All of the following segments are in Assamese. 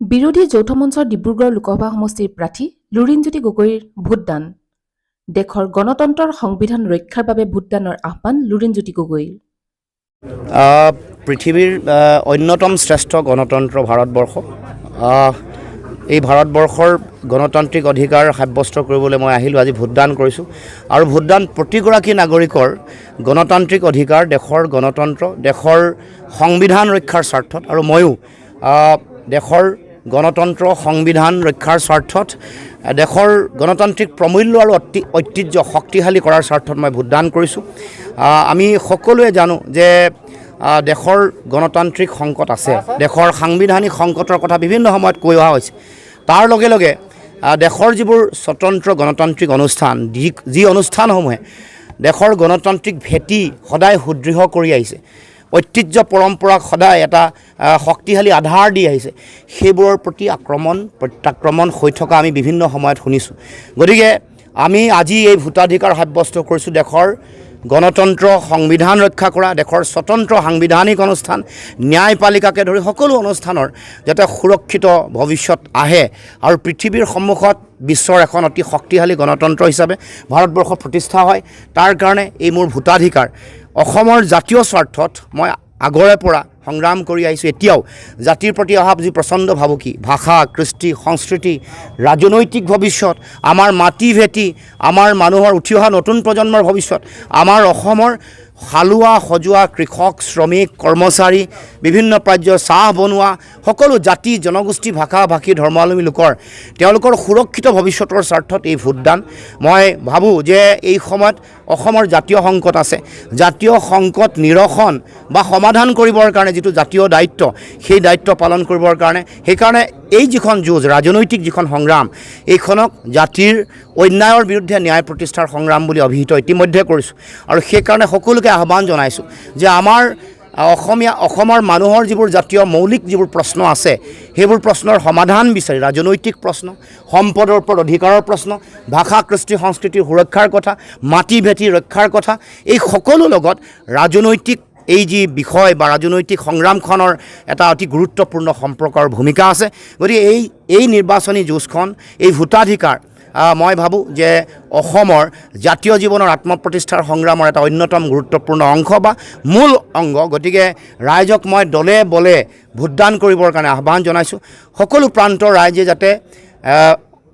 বিৰোধী যৌথ মঞ্চৰ ডিব্ৰুগড় লোকসভা সমষ্টিৰ প্ৰাৰ্থী লুৰিণজ্যোতি গগৈৰ ভোটদান। দেশৰ গণতন্ত্ৰৰ সংবিধান ৰক্ষাৰ বাবে ভোটদানৰ আহ্বান লুৰিণজ্যোতি গগৈৰ। পৃথিৱীৰ অন্যতম শ্ৰেষ্ঠ গণতন্ত্ৰ ভাৰতবৰ্ষ। এই ভাৰতবৰ্ষৰ গণতান্ত্ৰিক অধিকাৰ সাব্যস্ত কৰিবলৈ মই আহিলোঁ, আজি ভোটদান কৰিছোঁ। আৰু ভোটদান প্ৰতিগৰাকী নাগৰিকৰ গণতান্ত্ৰিক অধিকাৰ, দেশৰ গণতন্ত্ৰ, দেশৰ সংবিধান ৰক্ষাৰ স্বাৰ্থত, আৰু ময়ো দেশৰ গণতন্ত্ৰ সংবিধান ৰক্ষাৰ স্বাৰ্থত, দেশৰ গণতান্ত্ৰিক প্ৰমূল্য আৰু ঐতিহ্য শক্তিশালী কৰাৰ স্বাৰ্থত মই ভোটদান কৰিছোঁ। আমি সকলোৱে জানো যে দেশৰ গণতান্ত্ৰিক সংকট আছে, দেশৰ সাংবিধানিক সংকটৰ কথা বিভিন্ন সময়ত কৈ অহা হৈছে। তাৰ লগে লগে দেশৰ যিবোৰ স্বতন্ত্ৰ গণতান্ত্ৰিক অনুষ্ঠান, যি অনুষ্ঠানসমূহে দেশৰ গণতান্ত্ৰিক ভেটি সদায় সুদৃঢ় কৰি আহিছে, ঐতিহ্য পৰম্পৰাক সদায় এটা শক্তিশালী আধাৰ দি আহিছে, সেইবোৰৰ প্ৰতি আক্ৰমণ প্ৰত্যাক্ৰমণ হৈ থকা আমি বিভিন্ন সময়ত শুনিছোঁ। গতিকে আমি আজি এই ভোটাধিকাৰ সাব্যস্ত কৰিছোঁ দেশৰ গণতন্ত্ৰ সংবিধান ৰক্ষা কৰা, দেশৰ স্বতন্ত্ৰ সাংবিধানিক অনুষ্ঠান, ন্যায়পালিকাকে ধৰি সকলো অনুষ্ঠানৰ যাতে সুৰক্ষিত ভৱিষ্যত আহে আৰু পৃথিৱীৰ সন্মুখত বিশ্বৰ এখন অতি শক্তিশালী গণতন্ত্ৰ হিচাপে ভাৰতবৰ্ষ প্ৰতিষ্ঠা হয়, তাৰ কাৰণে এই মোৰ ভোটাধিকাৰ। অসমৰ জাতীয় স্বাৰ্থত মই আগৰে পৰা সংগ্ৰাম কৰি আহিছোঁ। এতিয়াও জাতিৰ প্ৰতি অহা যি প্ৰচণ্ড ভাবুকি, ভাষা, কৃষ্টি, সংস্কৃতি, ৰাজনৈতিক ভৱিষ্যত, আমাৰ মাটি ভেটি, আমাৰ মানুহৰ উঠি অহা নতুন প্ৰজন্মৰ ভৱিষ্যত, আমাৰ অসমৰ হালোৱা সজোৱা কৃষক, শ্ৰমিক, কৰ্মচাৰী, বিভিন্ন পৰ্যায়ৰ চাহ বনোৱা সকলো জাতি জনগোষ্ঠী, ভাষা ভাষী, ধৰ্মাৱলম্বী লোকৰ তেওঁলোকৰ সুৰক্ষিত ভৱিষ্যতৰ স্বাৰ্থত এই ভোটদান। মই ভাবোঁ যে এই সময়ত অসমৰ জাতীয় সংকট আছে, জাতীয় সংকট নিৰসন বা সমাধান কৰিবৰ কাৰণে যিটো জাতীয় দায়িত্ব, সেই দায়িত্ব পালন কৰিবৰ কাৰণে সেইকাৰণে এই যিখন যুঁজ, ৰাজনৈতিক যিখন সংগ্ৰাম, এইখনক জাতিৰ অন্যায়ৰ বিৰুদ্ধে ন্যায় প্ৰতিষ্ঠাৰ সংগ্ৰাম বুলি অভিহিত ইতিমধ্যে কৰিছোঁ। আৰু সেইকাৰণে সকলোকে আহ্বান জনাইছোঁ যে আমাৰ অসমৰ মানুহৰ যিবোৰ জাতীয় মৌলিক যিবোৰ প্ৰশ্ন আছে, সেইবোৰ প্ৰশ্নৰ সমাধান বিচাৰি, ৰাজনৈতিক প্ৰশ্ন, সম্পদৰ ওপৰত অধিকাৰৰ প্ৰশ্ন, ভাষা কৃষ্টি সংস্কৃতিৰ সুৰক্ষাৰ কথা, মাটি ভেটি ৰক্ষাৰ কথা, এই সকলো লগত ৰাজনৈতিক এই যি বিষয় বা ৰাজনৈতিক সংগ্ৰামখনৰ এটা অতি গুৰুত্বপূৰ্ণ সম্পৰ্কৰ ভূমিকা আছে। গতিকে এই নিৰ্বাচনী যুঁজখন, এই ভোটাধিকাৰ, মই ভাবোঁ যে অসমৰ জাতীয় জীৱনৰ আত্মপ্ৰতিষ্ঠাৰ সংগ্ৰামৰ এটা অন্যতম গুৰুত্বপূৰ্ণ অংশ বা মূল অংগ। গতিকে ৰাইজক মই দলে বলে ভোটদান কৰিবৰ কাৰণে আহ্বান জনাইছোঁ। সকলো প্ৰান্তৰ ৰাইজে যাতে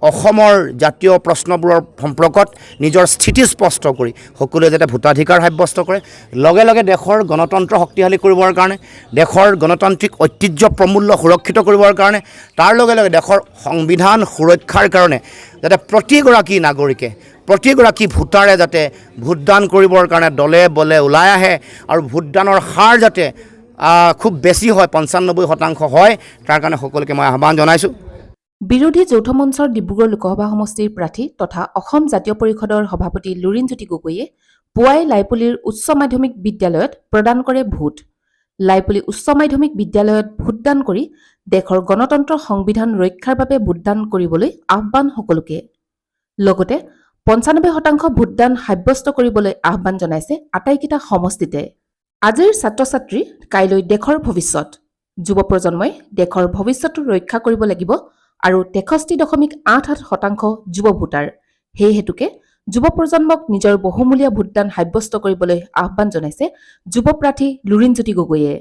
অসমৰ জাতীয় প্ৰশ্নবোৰৰ সম্পৰ্কত নিজৰ স্থিতি স্পষ্ট কৰি সকলোৱে যাতে ভোটাধিকাৰ সাব্যস্ত কৰে, লগে লগে দেশৰ গণতন্ত্ৰ শক্তিশালী কৰিবৰ কাৰণে, দেশৰ গণতান্ত্ৰিক ঐতিহ্য প্ৰমূল্য সুৰক্ষিত কৰিবৰ কাৰণে, তাৰ লগে লগে দেশৰ সংবিধান সুৰক্ষাৰ কাৰণে যাতে প্ৰতিগৰাকী নাগৰিকে, প্ৰতিগৰাকী ভোটাৰে যাতে ভোটদান কৰিবৰ কাৰণে দলে বলে ওলাই আহে আৰু ভোটদানৰ হাৰ যাতে খুব বেছি হয়, 95% হয়, তাৰ কাৰণে সকলোকে মই আহ্বান জনাইছোঁ। বিৰোধী যৌথ মঞ্চৰ ডিব্ৰুগড় লোকসভা সমষ্টিৰ প্ৰাৰ্থী তথা অসম জাতীয় পৰিষদৰ সভাপতি লুৰিণজ্যোতি গগৈয়ে পুৱাই লাইপুলিৰ উচ্চ মাধ্যমিক বিদ্যালয়ত প্ৰদান কৰে ভোট। লাইপুলি উচ্চ মাধ্যমিক বিদ্যালয়ত ভোটদান কৰি দেশৰ গণতন্ত্ৰ সংবিধান ৰক্ষাৰ বাবে ভোটদান কৰিবলৈ আহ্বান সকলোকে। লগতে 95% ভোটদান সাব্যস্ত কৰিবলৈ আহ্বান জনাইছে আটাইকেইটা সমষ্টিতে। আজিৰ ছাত্ৰ ছাত্ৰী, কাইলৈ দেশৰ ভৱিষ্যত। যুৱ প্ৰজন্মই দেশৰ ভৱিষ্যত ৰক্ষা কৰিব লাগিব আৰু 63.88% যুৱ ভোটাৰ। সেই হেতুকে যুৱ প্ৰজন্মক নিজৰ বহুমূলীয়া ভোটদান সাব্যস্ত কৰিবলৈ আহ্বান জনাইছে যুৱ প্ৰাৰ্থী লুৰিণজ্যোতি গগৈয়ে।